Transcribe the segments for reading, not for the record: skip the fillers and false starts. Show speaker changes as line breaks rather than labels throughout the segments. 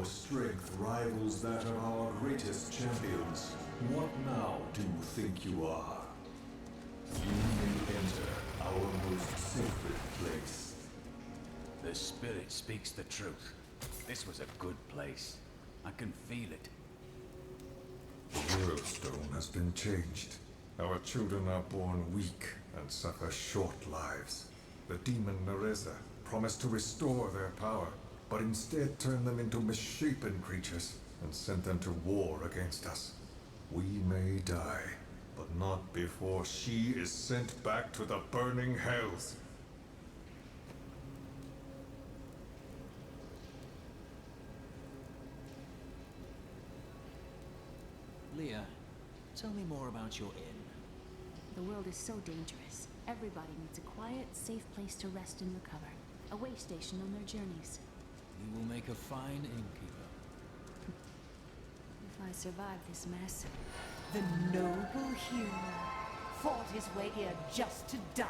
Your strength rivals that of our greatest champions. What now do you think you are? You may enter our most sacred place.
The spirit speaks the truth. This was a good place. I can feel it.
The World Stone has been changed. Our children are born weak and suffer short lives. The demon Nereza promised to restore their power, but instead turned them into misshapen creatures and sent them to war against us. We may die, but not before she is sent back to the burning hells.
Leah, tell me more about your inn.
The world is so dangerous. Everybody needs a quiet, safe place to rest and recover. A way station on their journeys.
You will make a fine innkeeper.
If I survive this mess.
The noble hero fought his way here just to die.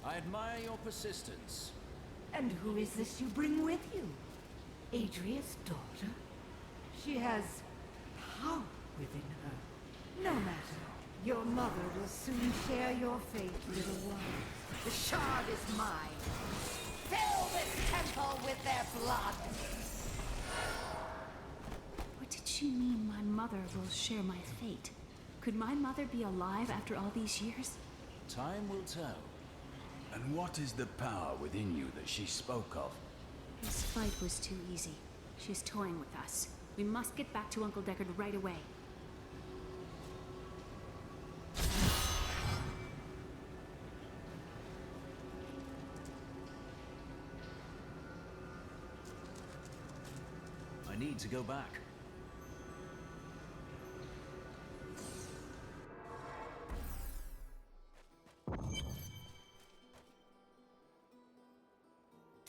I admire your persistence.
And who is this you bring with you? Adria's daughter? She has power within her. No matter. Your mother will soon share your fate, little one. The shard is mine. Fill this temple with their blood!
What did she mean my mother will share my fate? Could my mother be alive after all these years?
Time will tell.
And what is the power within you that she spoke of?
This fight was too easy. She's toying with us. We must get back to Uncle Deckard right away.
I need to go back.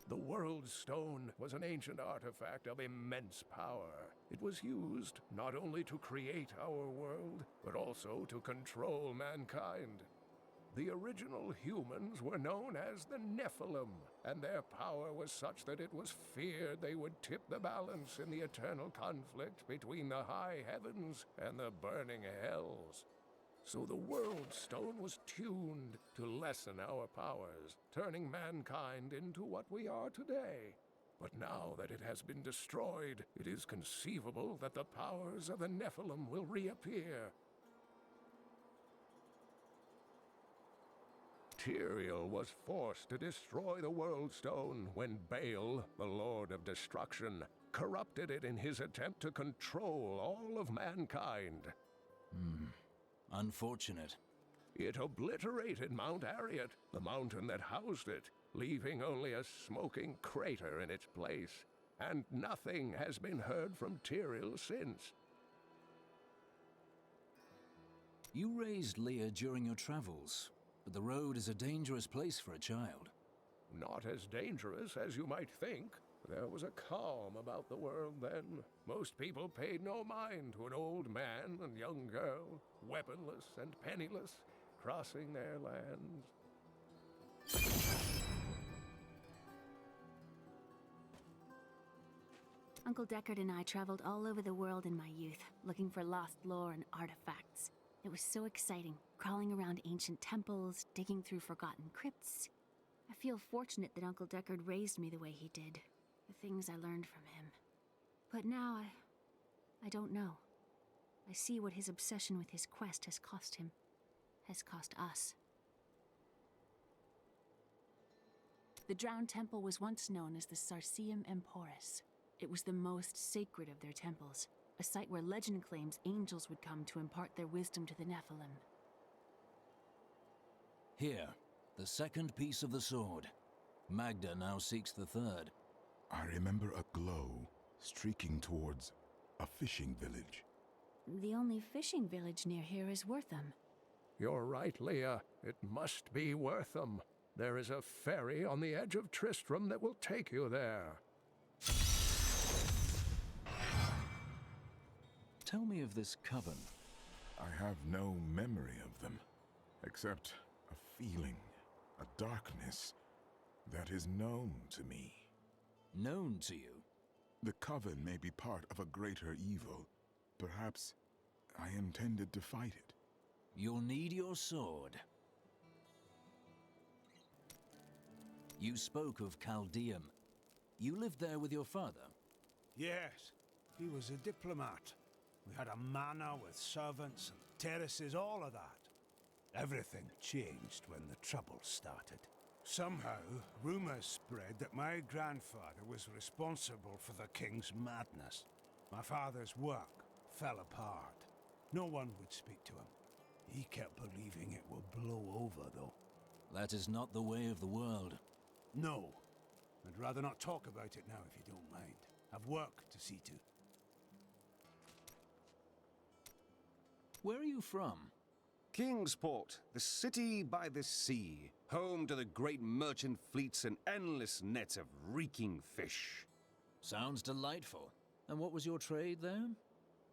The World Stone was an ancient artifact of immense power. It was used not only to create our world, but also to control mankind. The original humans were known as the Nephilim, and their power was such that it was feared they would tip the balance in the eternal conflict between the high heavens and the burning hells. So the World Stone was tuned to lessen our powers, turning mankind into what we are today. But now that it has been destroyed, it is conceivable that the powers of the Nephilim will reappear. Tyrael was forced to destroy the World Stone when Baal, the Lord of Destruction, corrupted it in his attempt to control all of mankind.
Unfortunate.
It obliterated Mount Ariat, the mountain that housed it, leaving only a smoking crater in its place. And nothing has been heard from Tyrael since.
You raised Leah during your travels, but the road is a dangerous place for a child.
Not as dangerous as you might think. There was a calm about the world then. Most people paid no mind to an old man and young girl, weaponless and penniless, crossing their lands.
Uncle Deckard and I traveled all over the world in my youth, looking for lost lore and artifacts. It was so exciting, crawling around ancient temples, digging through forgotten crypts. I feel fortunate that Uncle Deckard raised me the way he did, the things I learned from him. But now I don't know. I see what his obsession with his quest has cost him, has cost us. The Drowned Temple was once known as the Sarsium Emporis. It was the most sacred of their temples, a site where legend claims angels would come to impart their wisdom to the Nephilim.
Here, the second piece of the sword. Magda now seeks the third.
I remember a glow streaking towards a fishing village.
The only fishing village near here is Wortham.
You're right, Leah. It must be Wortham. There is a ferry on the edge of Tristram that will take you there.
Tell me of this coven.
I have no memory of them, except a feeling, a darkness that is known to me.
Known to you?
The Coven may be part of a greater evil. Perhaps I intended to fight it.
You'll need your sword. You spoke of Chaldeum. You lived there with your father?
Yes, he was a diplomat. We had a manor with servants and terraces, all of that. Everything changed when the trouble started. Somehow, rumors spread that my grandfather was responsible for the king's madness. My father's work fell apart. No one would speak to him. He kept believing it would blow over, though.
That is not the way of the world.
No. I'd rather not talk about it now, if you don't mind. I've work to see to.
Where are you from?
Kingsport, the city by the sea, home to the great merchant fleets and endless nets of reeking fish.
Sounds delightful. And what was your trade there?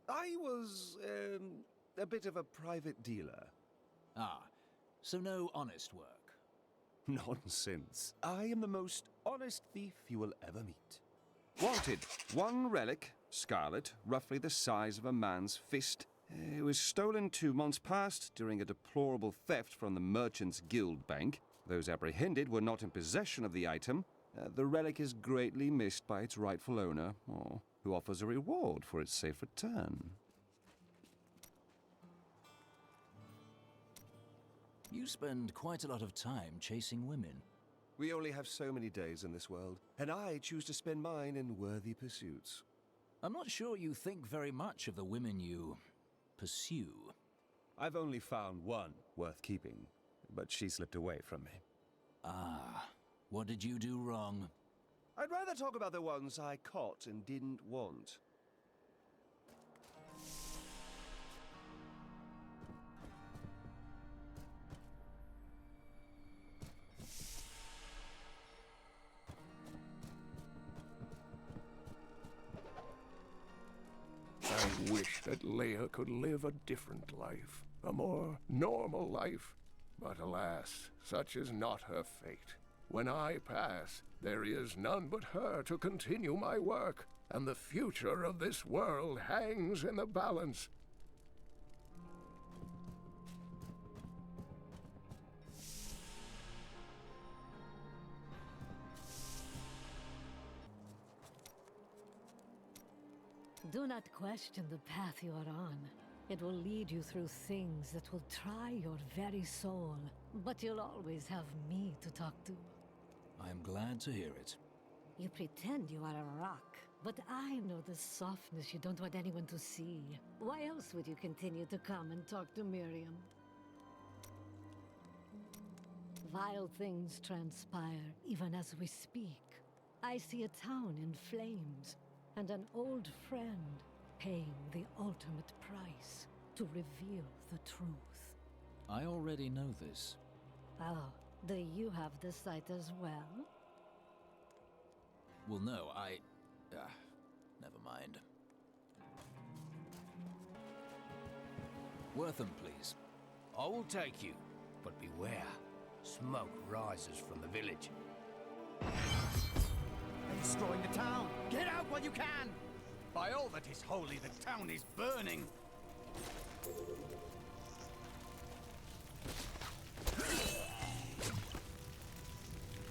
I was, a bit of a private dealer.
Ah, so no honest work.
Nonsense. I am the most honest thief you will ever meet. Wanted, one relic, scarlet, roughly the size of a man's fist. It was stolen 2 months past during a deplorable theft from the Merchants Guild Bank. Those apprehended were not in possession of the item. The relic is greatly missed by its rightful owner, who offers a reward for its safe return.
You spend quite a lot of time chasing women.
We only have so many days in this world, and I choose to spend mine in worthy pursuits.
I'm not sure you think very much of the women you pursue.
I've only found one worth keeping, but she slipped away from me.
Ah, what did you do wrong?
I'd rather talk about the ones I caught and didn't want.
I wish that Leia could live a different life, a more normal life. But alas, such is not her fate. When I pass, there is none but her to continue my work, and the future of this world hangs in the balance.
Do not question the path you are on. It will lead you through things that will try your very soul. But you'll always have me to talk to.
I am glad to hear it.
You pretend you are a rock, but I know the softness you don't want anyone to see. Why else would you continue to come and talk to Miriam? Vile things transpire even as we speak. I see a town in flames, and an old friend paying the ultimate price to reveal the truth.
I already know this.
Oh, do you have the sight as well?
Well, no, never mind. Wortham, please.
I will take you, but beware. Smoke rises from the village. They're destroying the town! Get out while you can! By all that is holy, the town is burning!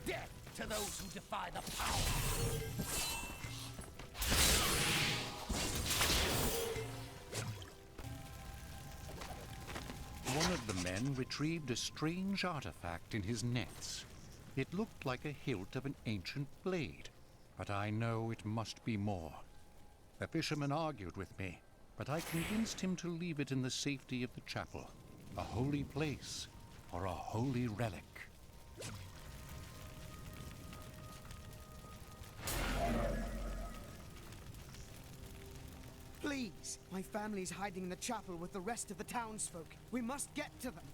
Death to those who defy the power!
One of the men retrieved a strange artifact in his nets. It looked like a hilt of an ancient blade, but I know it must be more. The fisherman argued with me, but I convinced him to leave it in the safety of the chapel, a holy place for a holy relic.
Please! My family's hiding in the chapel with the rest of the townsfolk. We must get to them.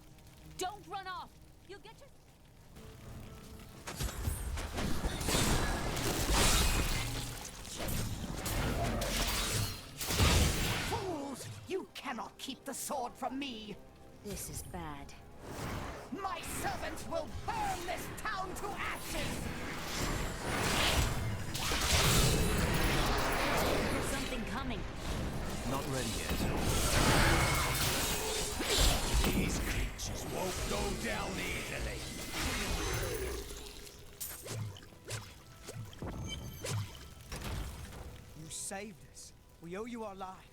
Don't run off! You'll get your...
Fools! You cannot keep the sword from me!
This is bad.
My servants will burn this town to ashes!
running.
Not ready yet.
These creatures won't go down easily.
You saved us. We owe you our lives.